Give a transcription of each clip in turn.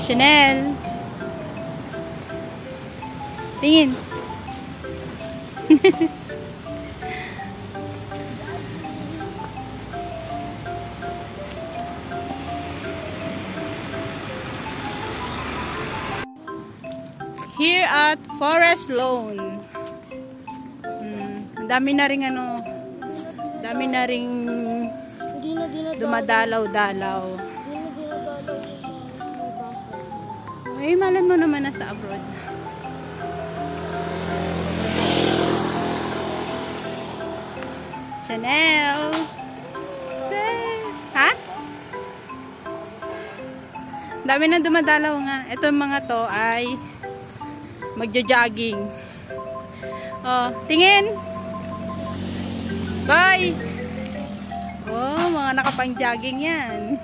Chanel. Tingin. Here at Forest Lawn. Ang dami na ring ano, dami na ring dumadalaw-dalaw. Ay, malan mo naman nasa abroad. Chanel. Ha? Dami na dumadalaw nga. Ito mga to ay magja-jogging. Oh, tingin. Bye. Oh, mga nakapang-jogging 'yan.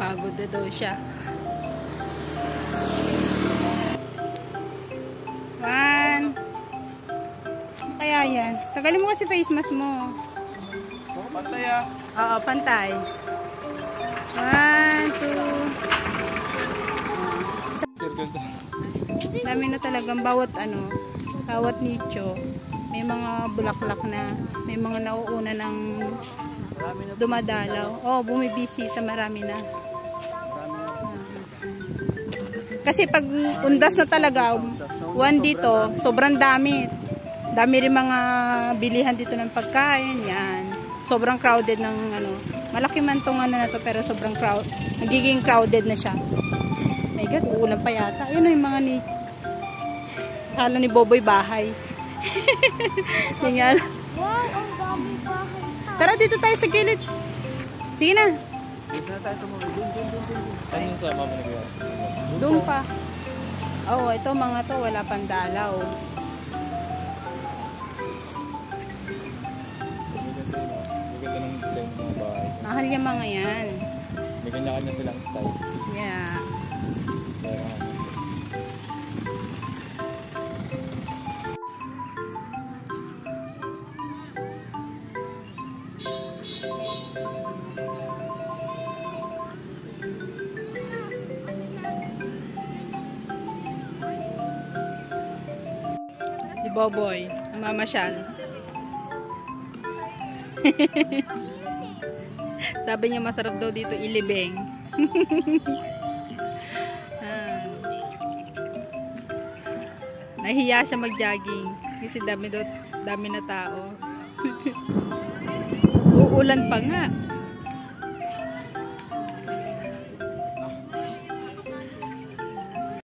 Pagod na daw siya. One. Kaya yan. Tagalin mo kasi face mask mo. Pantay ah. Oo, pantay. 1, 2. Dami na talagang bawat ano, bawat nicho. May mga bulaklak na, may mga nauuna ng dumadalaw. Oh, bumibisita, marami na. Kasi pag undas na talaga, one dito, sobrang dami. Dami rin mga bilihan dito ng pagkain, yan. Sobrang crowded ng ano. Malaki man tong ano na to, pero sobrang nagiging crowded na siya. My God, uulan pa yata. Ayun yung mga ni kala ni Boboy bahay. Tingnan. Wow, ang dami bahay. Tara, dito tayo sa gilid. Sige na. Dito na tayo tumulong. Doon. Saan yung sama mo nagawa? Doon pa. Oh, ito mga to, wala pang dalaw. Maganda ng design ng mga bahay. Mahal yung mga yan. May kanya-kanya silang style. Yeah. Si Boboy, namamasyal. Sabi niya masarap daw dito ilibing. Nahiya siya mag-jogging kasi dami na tao. Uulan pa nga.